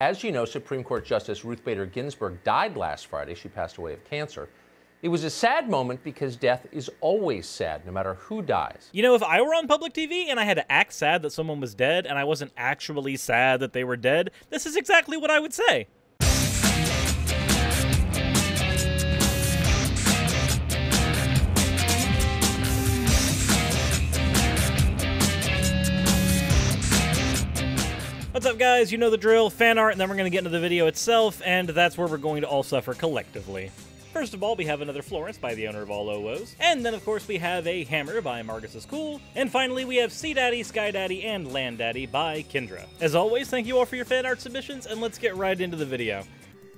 As you know, Supreme Court Justice Ruth Bader Ginsburg died last Friday. She passed away of cancer. It was a sad moment because death is always sad, no matter who dies. You know, if I were on public TV and I had to act sad that someone was dead and I wasn't actually sad that they were dead, this is exactly what I would say. What's up, guys? You know the drill. Fan art, and then we're going to get into the video itself, and that's where we're going to all suffer collectively. First of all, we have another Florence by the owner of all OOs, and then of course we have a Hammer by Margus is Cool, and finally we have Sea Daddy, Sky Daddy, and Land Daddy by Kendra. As always, thank you all for your fan art submissions, and let's get right into the video.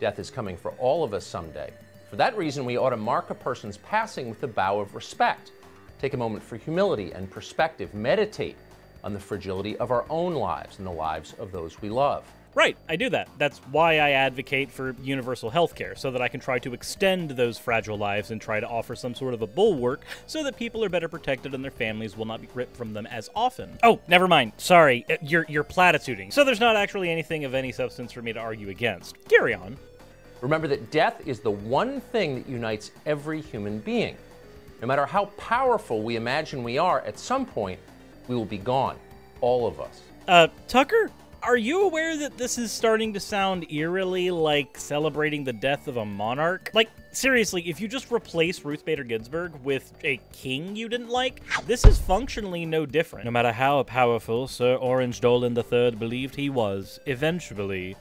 Death is coming for all of us someday. For that reason, we ought to mark a person's passing with a bow of respect. Take a moment for humility and perspective. Meditate on the fragility of our own lives and the lives of those we love. Right, I do that. That's why I advocate for universal healthcare, so that I can try to extend those fragile lives and try to offer some sort of a bulwark so that people are better protected and their families will not be ripped from them as often. Oh, never mind. Sorry, you're platituding. So there's not actually anything of any substance for me to argue against. Carry on. Remember that death is the one thing that unites every human being. No matter how powerful we imagine we are, at some point, we will be gone. All of us. Tucker? Are you aware that this is starting to sound eerily like celebrating the death of a monarch? Like, seriously, if you just replace Ruth Bader Ginsburg with a king you didn't like, this is functionally no different. No matter how powerful Sir Orange Dolan III believed he was, eventually,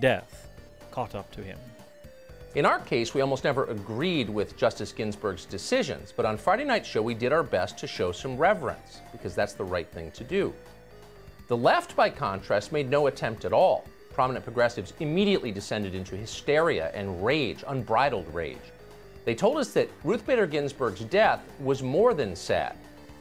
death caught up to him. In our case, we almost never agreed with Justice Ginsburg's decisions, but on Friday night's show, we did our best to show some reverence, because that's the right thing to do. The left, by contrast, made no attempt at all. Prominent progressives immediately descended into hysteria and rage, unbridled rage. They told us that Ruth Bader Ginsburg's death was more than sad.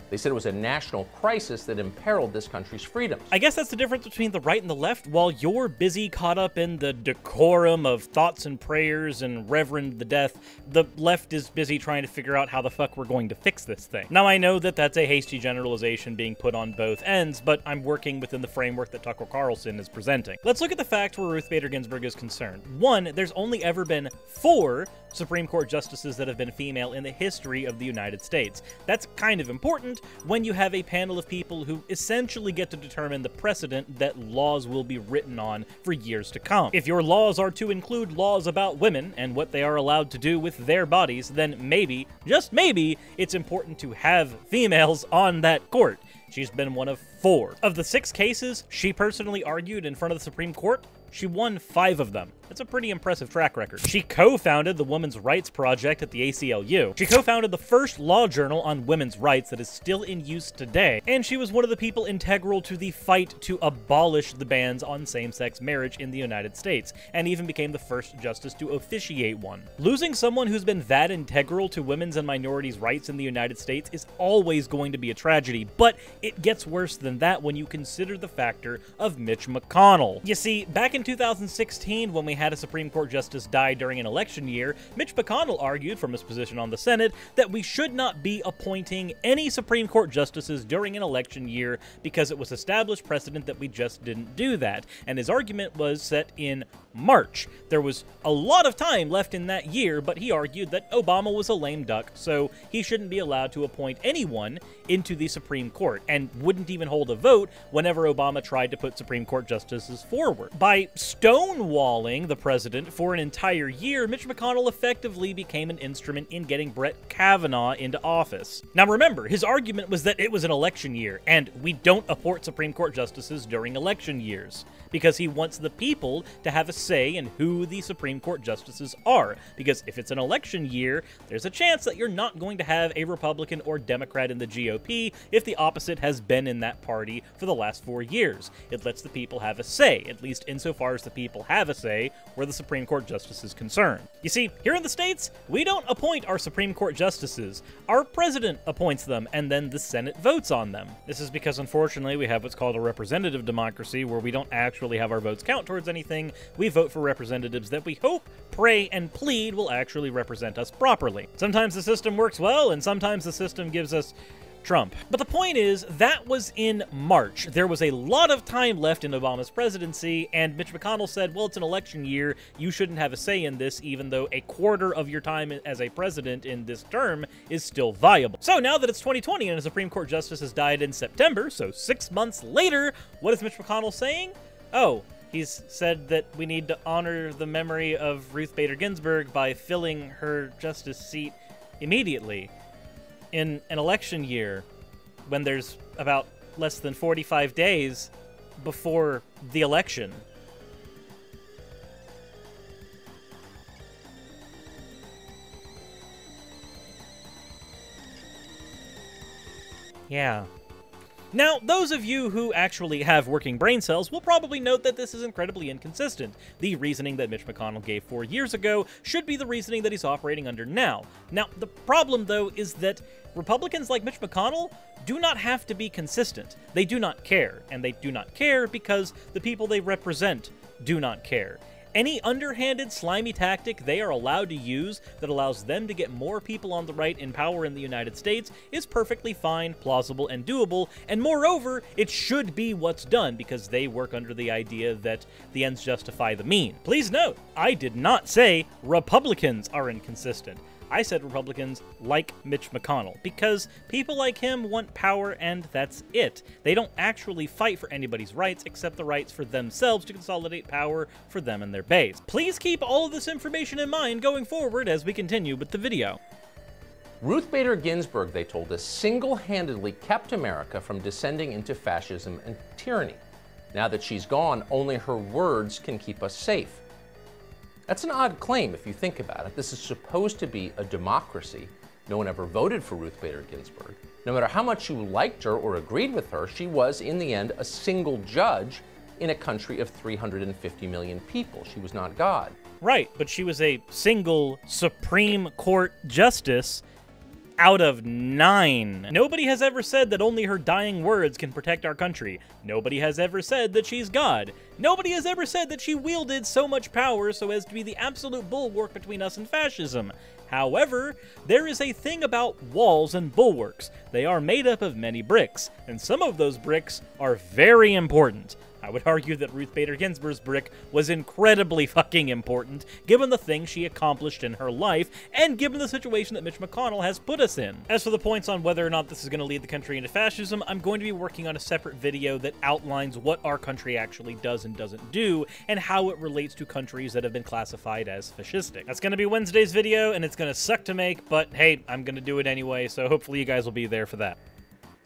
They said it was a national crisis that imperiled this country's freedoms. I guess that's the difference between the right and the left. While you're busy caught up in the decorum of thoughts and prayers and reverend the death, the left is busy trying to figure out how the fuck we're going to fix this thing. Now, I know that that's a hasty generalization being put on both ends, but I'm working within the framework that Tucker Carlson is presenting. Let's look at the facts where Ruth Bader Ginsburg is concerned. One, there's only ever been 4 Supreme Court justices that have been female in the history of the United States. That's kind of important when you have a panel of people who essentially get to determine the precedent that laws will be written on for years to come. If your laws are to include laws about women and what they are allowed to do with their bodies, then maybe, just maybe, it's important to have females on that court. She's been one of 4. Of the 6 cases she personally argued in front of the Supreme Court, she won 5 of them. That's a pretty impressive track record. She co-founded the Women's Rights Project at the ACLU. She co-founded the first law journal on women's rights that is still in use today. And she was one of the people integral to the fight to abolish the bans on same-sex marriage in the United States, and even became the first justice to officiate one. Losing someone who's been that integral to women's and minorities' rights in the United States is always going to be a tragedy, but it gets worse than that when you consider the factor of Mitch McConnell. You see, back in 2016, when we had a Supreme Court justice die during an election year, Mitch McConnell argued from his position on the Senate that we should not be appointing any Supreme Court justices during an election year because it was established precedent that we just didn't do that. And his argument was set in March. There was a lot of time left in that year, but he argued that Obama was a lame duck, so he shouldn't be allowed to appoint anyone into the Supreme Court, and wouldn't even hold a vote whenever Obama tried to put Supreme Court justices forward. By stonewalling the president for an entire year, Mitch McConnell effectively became an instrument in getting Brett Kavanaugh into office. Now remember, his argument was that it was an election year, and we don't appoint Supreme Court justices during election years, because he wants the people to have a say in who the Supreme Court justices are, because if it's an election year, there's a chance that you're not going to have a Republican or Democrat in the GOP if the opposite has been in that party for the last 4 years. It lets the people have a say, at least insofar as the people have a say where the Supreme Court justice is concerned. You see, here in the States, we don't appoint our Supreme Court justices. Our president appoints them, and then the Senate votes on them. This is because, unfortunately, we have what's called a representative democracy, where we don't actually have our votes count towards anything. We vote for representatives that we hope, pray, and plead will actually represent us properly. Sometimes the system works well, and sometimes the system gives us Trump. But the point is, that was in March. There was a lot of time left in Obama's presidency, and Mitch McConnell said, well, it's an election year, you shouldn't have a say in this, even though a quarter of your time as a president in this term is still viable. So now that it's 2020 and a Supreme Court justice has died in September, so 6 months later, what is Mitch McConnell saying? Oh, he's said that we need to honor the memory of Ruth Bader Ginsburg by filling her justice seat immediately. In an election year, when there's about less than 45 days before the election. Yeah. Now, those of you who actually have working brain cells will probably note that this is incredibly inconsistent. The reasoning that Mitch McConnell gave 4 years ago should be the reasoning that he's operating under now. Now, the problem, though, is that Republicans like Mitch McConnell do not have to be consistent. They do not care, and they do not care because the people they represent do not care. Any underhanded, slimy tactic they are allowed to use that allows them to get more people on the right in power in the United States is perfectly fine, plausible, and doable, and moreover, it should be what's done because they work under the idea that the ends justify the mean. Please note, I did not say Republicans are inconsistent. I said Republicans like Mitch McConnell, because people like him want power and that's it. They don't actually fight for anybody's rights except the rights for themselves to consolidate power for them and their base. Please keep all of this information in mind going forward as we continue with the video. Ruth Bader Ginsburg, they told us, single-handedly kept America from descending into fascism and tyranny. Now that she's gone, only her words can keep us safe. That's an odd claim if you think about it. This is supposed to be a democracy. No one ever voted for Ruth Bader Ginsburg. No matter how much you liked her or agreed with her, she was, in the end, a single judge in a country of 350 million people. She was not God. Right, but she was a single Supreme Court justice out of 9. Nobody has ever said that only her dying words can protect our country. Nobody has ever said that she's God. Nobody has ever said that she wielded so much power so as to be the absolute bulwark between us and fascism. However, there is a thing about walls and bulwarks. They are made up of many bricks, and some of those bricks are very important. I would argue that Ruth Bader Ginsburg's brick was incredibly fucking important, given the things she accomplished in her life, and given the situation that Mitch McConnell has put us in. As for the points on whether or not this is going to lead the country into fascism, I'm going to be working on a separate video that outlines what our country actually does and doesn't do, and how it relates to countries that have been classified as fascistic. That's going to be Wednesday's video, and it's going to suck to make, but hey, I'm going to do it anyway, so hopefully you guys will be there for that.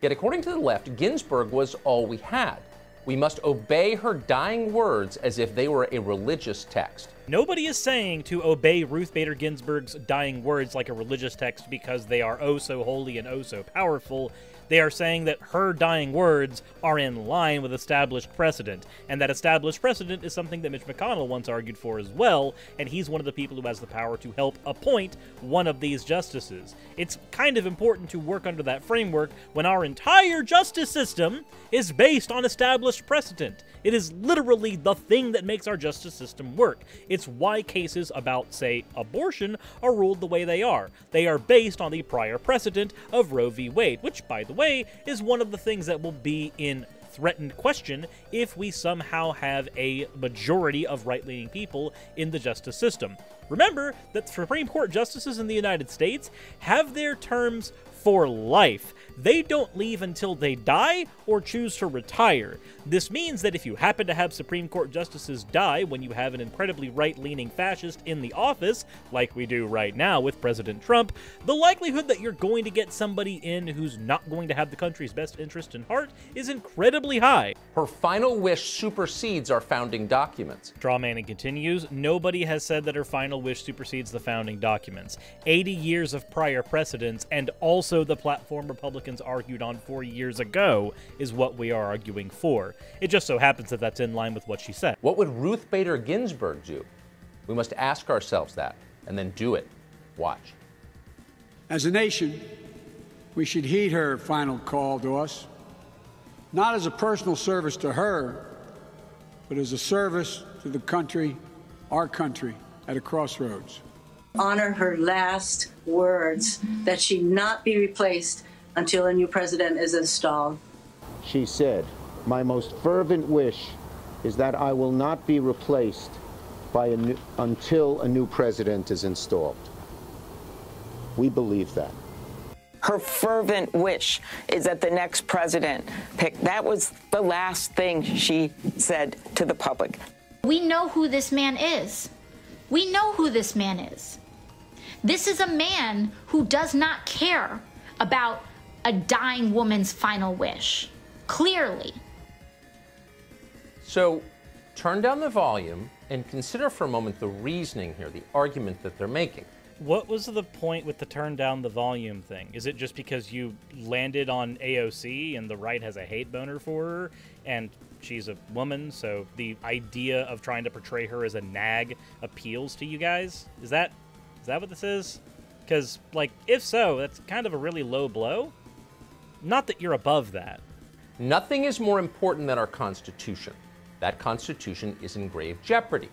Yet according to the left, Ginsburg was all we had. We must obey her dying words as if they were a religious text. Nobody is saying to obey Ruth Bader Ginsburg's dying words like a religious text because they are oh so holy and oh so powerful. They are saying that her dying words are in line with established precedent, and that established precedent is something that Mitch McConnell once argued for as well, and he's one of the people who has the power to help appoint one of these justices. It's kind of important to work under that framework when our entire justice system is based on established precedent. It is literally the thing that makes our justice system work. It's why cases about, say, abortion are ruled the way they are. They are based on the prior precedent of Roe v. Wade, which, by the way, is one of the things that will be in threatened question if we somehow have a majority of right-leaning people in the justice system. Remember that Supreme Court justices in the United States have their terms for life. They don't leave until they die or choose to retire. This means that if you happen to have Supreme Court justices die when you have an incredibly right-leaning fascist in the office, like we do right now with President Trump, the likelihood that you're going to get somebody in who's not going to have the country's best interest in heart is incredibly high. Her final wish supersedes our founding documents. Strawmanning continues, nobody has said that her final wish supersedes the founding documents. 80 years of prior precedents, and also the platform Republicans argued on 4 years ago, is what we are arguing for. It just so happens that that's in line with what she said. What would Ruth Bader Ginsburg do? We must ask ourselves that, and then do it. Watch. As a nation, we should heed her final call to us, not as a personal service to her, but as a service to the country, our country, at a crossroads. Honor her last words, that she not be replaced until a new president is installed. She said, "My most fervent wish is that I will not be replaced by until a new president is installed." We believe that. Her fervent wish is that the next president pick. That was the last thing she said to the public. We know who this man is. We know who this man is. This is a man who does not care about a dying woman's final wish. Clearly. So turn down the volume and consider for a moment the reasoning here, the argument that they're making. What was the point with the turn down the volume thing? Is it just because you landed on AOC and the right has a hate boner for her and she's a woman, so the idea of trying to portray her as a nag appeals to you guys? Is that what this is? Because, like, if so, that's kind of a really low blow. Not that you're above that. Nothing is more important than our Constitution. That Constitution is in grave jeopardy.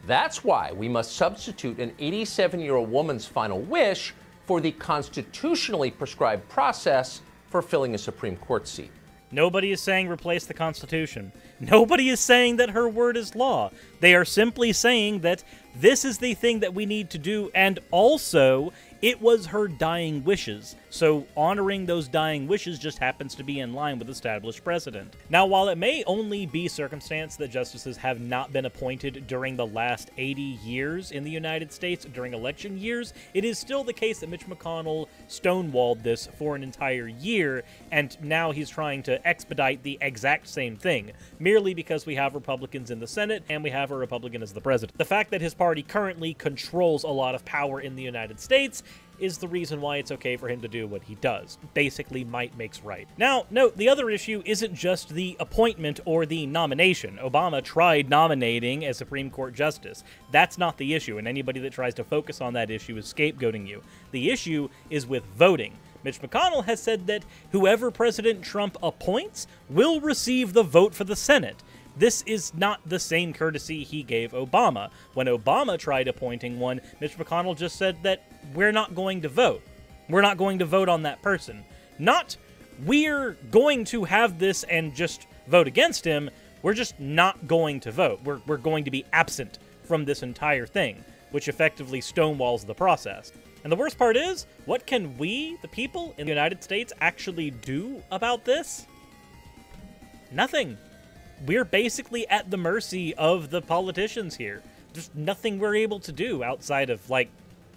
That's why we must substitute an 87-year-old woman's final wish for the constitutionally prescribed process for filling a Supreme Court seat. Nobody is saying replace the Constitution. Nobody is saying that her word is law. They are simply saying that this is the thing that we need to do, and also, it was her dying wishes. So honoring those dying wishes just happens to be in line with established precedent. Now, while it may only be circumstance that justices have not been appointed during the last 80 years in the United States during election years, it is still the case that Mitch McConnell stonewalled this for an entire year, and now he's trying to expedite the exact same thing, merely because we have Republicans in the Senate and we have a Republican as the president. The fact that his party currently controls a lot of power in the United States is the reason why it's okay for him to do what he does. Basically, might makes right. Now, note, the other issue isn't just the appointment or the nomination. Obama tried nominating a Supreme Court justice. That's not the issue, and anybody that tries to focus on that issue is scapegoating you. The issue is with voting. Mitch McConnell has said that whoever President Trump appoints will receive the vote for the Senate. This is not the same courtesy he gave Obama. When Obama tried appointing one, Mitch McConnell just said that we're not going to vote. We're not going to vote on that person. Not, we're going to have this and just vote against him. We're just not going to vote. We're going to be absent from this entire thing, which effectively stonewalls the process. And the worst part is, what can we, the people in the United States, actually do about this? Nothing. We're basically at the mercy of the politicians here. There's nothing we're able to do outside of, like,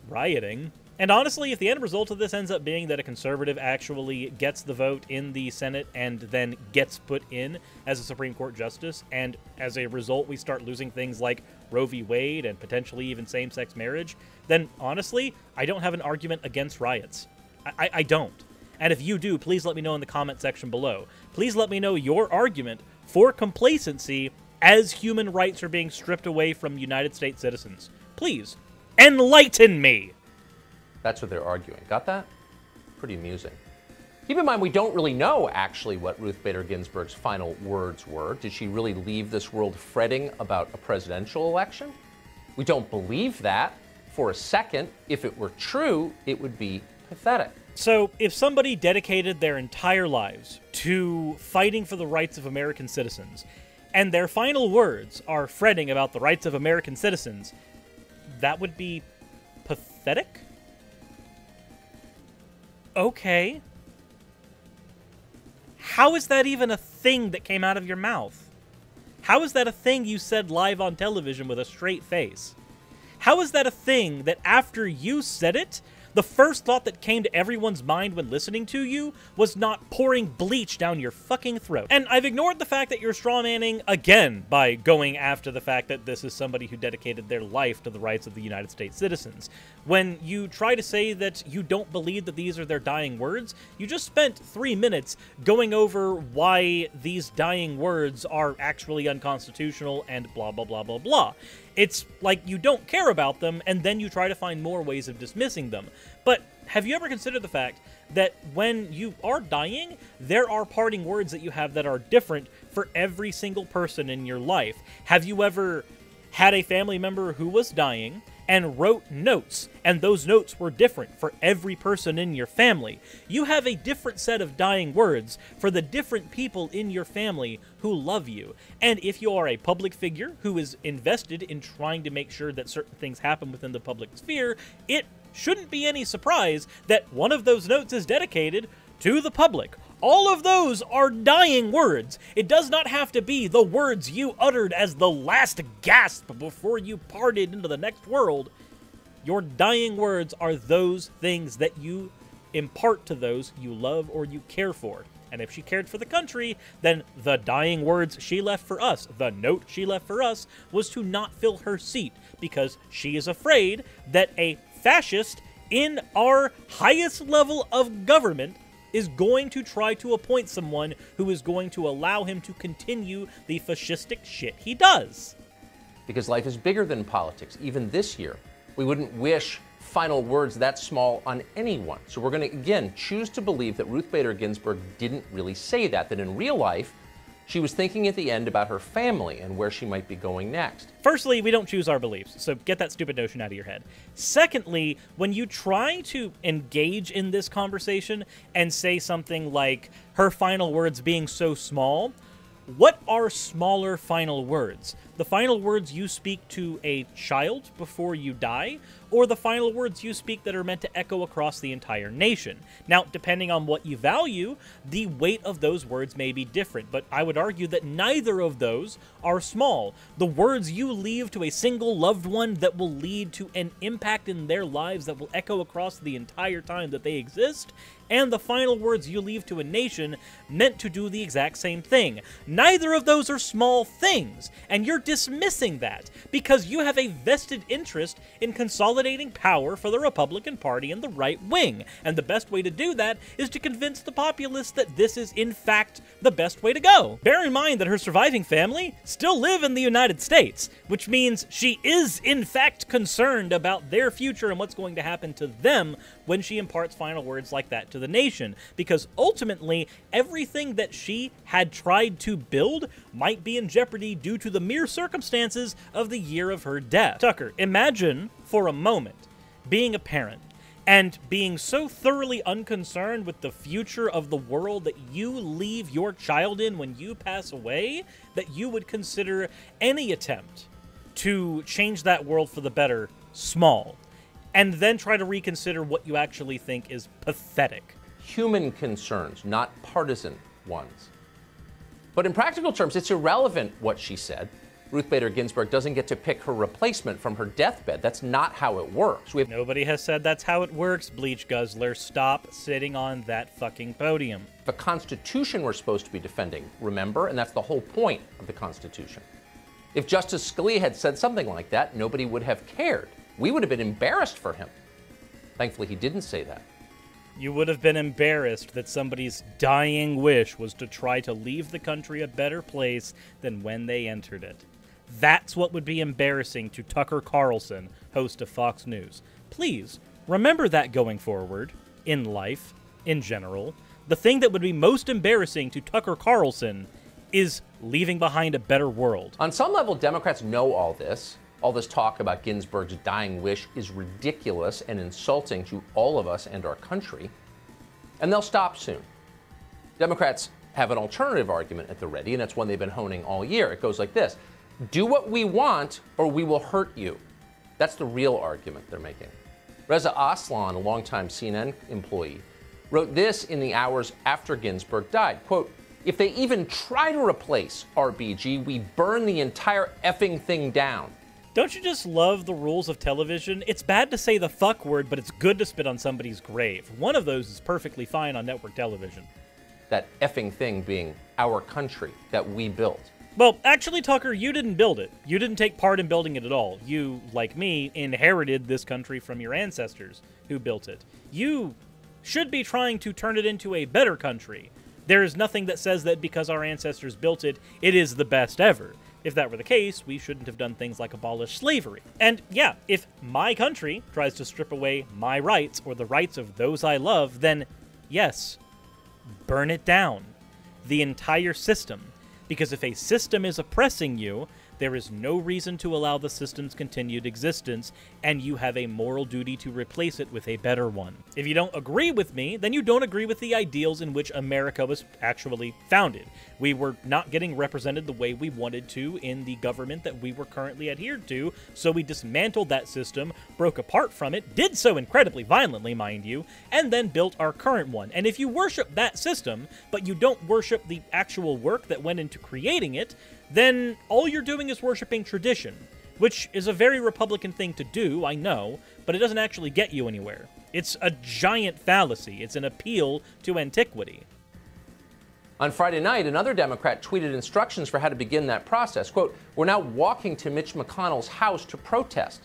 rioting. And honestly, if the end result of this ends up being that a conservative actually gets the vote in the Senate and then gets put in as a Supreme Court justice, and as a result we start losing things like Roe v. Wade and potentially even same-sex marriage, then honestly, I don't have an argument against riots. I don't. And if you do, please let me know in the comment section below. Please let me know your argument for complacency as human rights are being stripped away from United States citizens. Please, enlighten me! That's what they're arguing. Got that? Pretty amusing. Keep in mind, we don't really know, actually, what Ruth Bader Ginsburg's final words were. Did she really leave this world fretting about a presidential election? We don't believe that for a second. If it were true, it would be pathetic. So, if somebody dedicated their entire lives to fighting for the rights of American citizens, and their final words are fretting about the rights of American citizens, that would be pathetic? Okay. How is that even a thing that came out of your mouth? How is that a thing you said live on television with a straight face? How is that a thing that after you said it, the first thought that came to everyone's mind when listening to you was not pouring bleach down your fucking throat? And I've ignored the fact that you're strawmanning again by going after the fact that this is somebody who dedicated their life to the rights of the United States citizens. When you try to say that you don't believe that these are their dying words, you just spent 3 minutes going over why these dying words are actually unconstitutional and blah, blah, blah, blah, blah. It's like you don't care about them, and then you try to find more ways of dismissing them. But have you ever considered the fact that when you are dying, there are parting words that you have that are different for every single person in your life? Have you ever had a family member who was dying, and wrote notes, and those notes were different for every person in your family. You have a different set of dying words for the different people in your family who love you. And if you are a public figure who is invested in trying to make sure that certain things happen within the public sphere, it shouldn't be any surprise that one of those notes is dedicated to the public. All of those are dying words. It does not have to be the words you uttered as the last gasp before you parted into the next world. Your dying words are those things that you impart to those you love or you care for. And if she cared for the country, then the dying words she left for us, the note she left for us, was to not fill her seat, because she is afraid that a fascist in our highest level of government is going to try to appoint someone who is going to allow him to continue the fascistic shit he does. Because life is bigger than politics. Even this year, we wouldn't wish final words that small on anyone. So we're going to, again, choose to believe that Ruth Bader Ginsburg didn't really say that in real life, she was thinking at the end about her family and where she might be going next. Firstly, we don't choose our beliefs, so get that stupid notion out of your head. Secondly, when you try to engage in this conversation and say something like her final words being so small, what are smaller final words? The final words you speak to a child before you die, or the final words you speak that are meant to echo across the entire nation? Now, depending on what you value, the weight of those words may be different, but I would argue that neither of those are small. The words you leave to a single loved one that will lead to an impact in their lives that will echo across the entire time that they exist, and the final words you leave to a nation meant to do the exact same thing. Neither of those are small things, and you're dismissing that because you have a vested interest in consolidating power for the Republican Party and the right wing, and the best way to do that is to convince the populace that this is in fact the best way to go. Bear in mind that her surviving family still live in the United States, which means she is in fact concerned about their future and what's going to happen to them when she imparts final words like that to the nation, because ultimately everything that she had tried to build might be in jeopardy due to the mere circumstances of the year of her death. Tucker, imagine for a moment being a parent and being so thoroughly unconcerned with the future of the world that you leave your child in when you pass away that you would consider any attempt to change that world for the better small, and then try to reconsider what you actually think is pathetic. Human concerns, not partisan ones. But in practical terms, it's irrelevant what she said. Ruth Bader Ginsburg doesn't get to pick her replacement from her deathbed. That's not how it works. Nobody has said that's how it works, Bleach Guzzler. Stop sitting on that fucking podium. The Constitution we're supposed to be defending, remember? And that's the whole point of the Constitution. If Justice Scalia had said something like that, nobody would have cared. We would have been embarrassed for him. Thankfully, he didn't say that. You would have been embarrassed that somebody's dying wish was to try to leave the country a better place than when they entered it. That's what would be embarrassing to Tucker Carlson, host of Fox News. Please, remember that going forward, in life, in general. The thing that would be most embarrassing to Tucker Carlson is leaving behind a better world. On some level, Democrats know all this. All this talk about Ginsburg's dying wish is ridiculous and insulting to all of us and our country. And they'll stop soon. Democrats have an alternative argument at the ready, and it's one they've been honing all year. It goes like this: do what we want or we will hurt you. That's the real argument they're making. Reza Aslan, a longtime CNN employee, wrote this in the hours after Ginsburg died. Quote, "If they even try to replace RBG, we burn the entire effing thing down." Don't you just love the rules of television? It's bad to say the fuck word, but it's good to spit on somebody's grave. One of those is perfectly fine on network television. That effing thing being our country that we built. Well, actually, Tucker, you didn't build it. You didn't take part in building it at all. You, like me, inherited this country from your ancestors who built it. You should be trying to turn it into a better country. There is nothing that says that because our ancestors built it, it is the best ever. If that were the case, we shouldn't have done things like abolish slavery. And yeah, if my country tries to strip away my rights or the rights of those I love, then yes, burn it down. The entire system. Because if a system is oppressing you, There is no reason to allow the system's continued existence, and you have a moral duty to replace it with a better one. If you don't agree with me, then you don't agree with the ideals in which America was actually founded. We were not getting represented the way we wanted to in the government that we were currently adhered to, so we dismantled that system, broke apart from it, did so incredibly violently, mind you, and then built our current one. And if you worship that system, but you don't worship the actual work that went into creating it, then all you're doing is worshiping tradition, which is a very Republican thing to do, I know, but it doesn't actually get you anywhere. It's a giant fallacy. It's an appeal to antiquity. On Friday night, another Democrat tweeted instructions for how to begin that process. Quote, "We're now walking to Mitch McConnell's house to protest."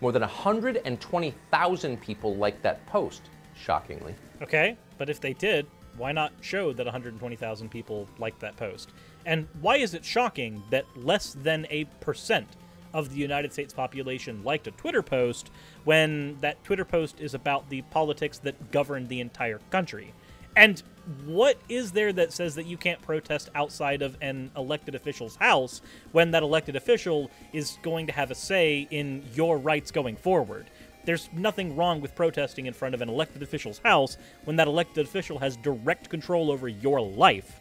More than 120,000 people liked that post, shockingly. Okay, but if they did, why not show that 120,000 people liked that post? And why is it shocking that less than 1% of the United States population liked a Twitter post when that Twitter post is about the politics that govern the entire country? And what is there that says that you can't protest outside of an elected official's house when that elected official is going to have a say in your rights going forward? There's nothing wrong with protesting in front of an elected official's house when that elected official has direct control over your life.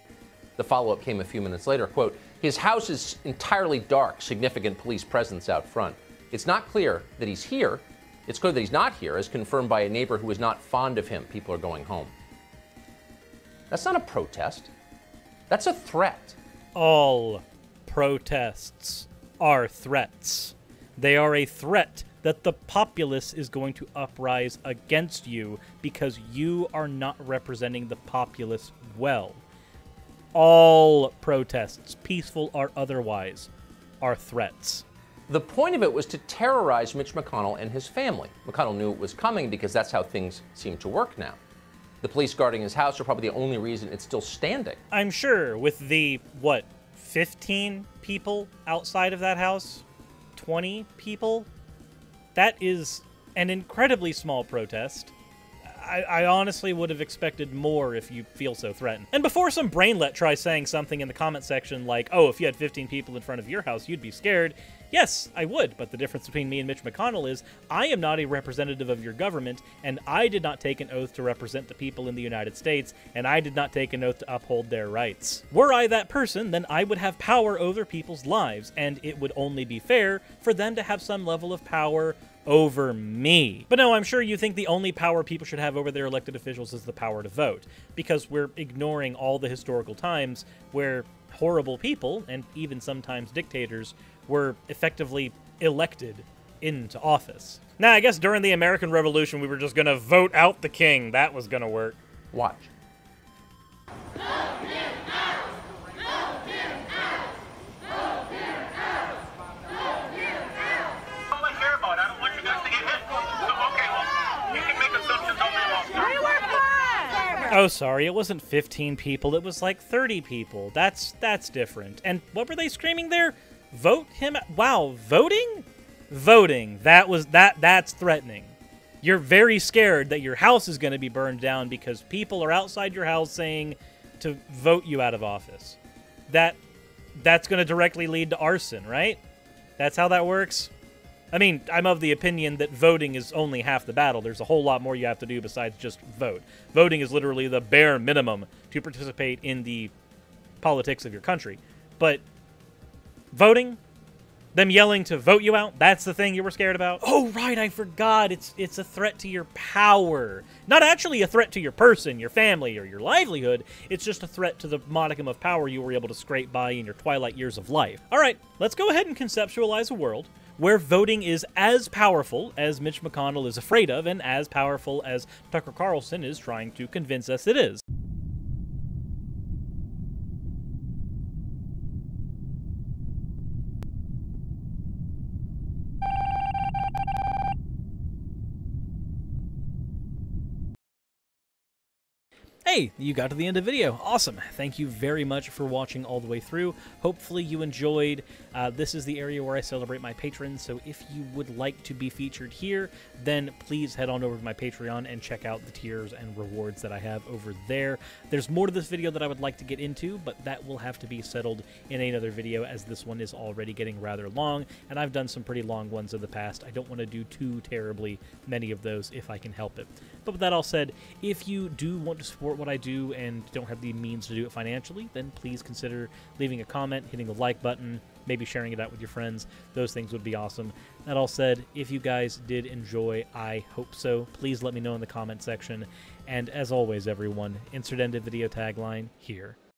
The follow-up came a few minutes later. Quote, "His house is entirely dark, significant police presence out front. It's not clear that he's here. It's clear that he's not here, as confirmed by a neighbor who is not fond of him. People are going home." That's not a protest. That's a threat. All protests are threats. They are a threat that the populace is going to uprise against you because you are not representing the populace well. All protests, peaceful or otherwise, are threats. The point of it was to terrorize Mitch McConnell and his family. McConnell knew it was coming because that's how things seem to work now. The police guarding his house are probably the only reason it's still standing. I'm sure with the, 15 people outside of that house? 20 people? That is an incredibly small protest. I honestly would have expected more if you feel so threatened. And before some brainlet tries saying something in the comment section like, oh, if you had 15 people in front of your house, you'd be scared. Yes, I would, but the difference between me and Mitch McConnell is I am not a representative of your government, and I did not take an oath to represent the people in the United States, and I did not take an oath to uphold their rights. Were I that person, then I would have power over people's lives, and it would only be fair for them to have some level of power over me. But no, I'm sure you think the only power people should have over their elected officials is the power to vote, because we're ignoring all the historical times where horrible people, and even sometimes dictators, were effectively elected into office. Now, I guess during the American Revolution, we were just gonna vote out the king. That was gonna work. Watch. Oh, sorry, it wasn't 15 people, it was like 30 people. That's different. And what were they screaming there? Vote him out? Wow, voting? Voting. That's threatening. You're very scared that your house is going to be burned down because people are outside your house saying to vote you out of office. That's going to directly lead to arson, right? That's how that works? I mean, I'm of the opinion that voting is only half the battle. There's a whole lot more you have to do besides just vote. Voting is literally the bare minimum to participate in the politics of your country. But voting, them yelling to vote you out, that's the thing you were scared about? Oh, right, I forgot. It's a threat to your power. Not actually a threat to your person, your family, or your livelihood. It's just a threat to the modicum of power you were able to scrape by in your twilight years of life. All right, let's go ahead and conceptualize a world where voting is as powerful as Mitch McConnell is afraid of and as powerful as Tucker Carlson is trying to convince us it is. Hey, you got to the end of the video. Awesome. Thank you very much for watching all the way through. Hopefully you enjoyed. This is the area where I celebrate my patrons, so if you would like to be featured here, then please head on over to my Patreon and check out the tiers and rewards that I have over there. There's more to this video that I would like to get into, but that will have to be settled in another video, as this one is already getting rather long, and I've done some pretty long ones in the past. I don't want to do too terribly many of those if I can help it. But with that all said, if you do want to support what I do and don't have the means to do it financially, then please consider leaving a comment, hitting the like button, maybe sharing it out with your friends. Those things would be awesome. That all said, if you guys did enjoy, I hope so, please let me know in the comment section. And as always, everyone, insert end of video tagline here.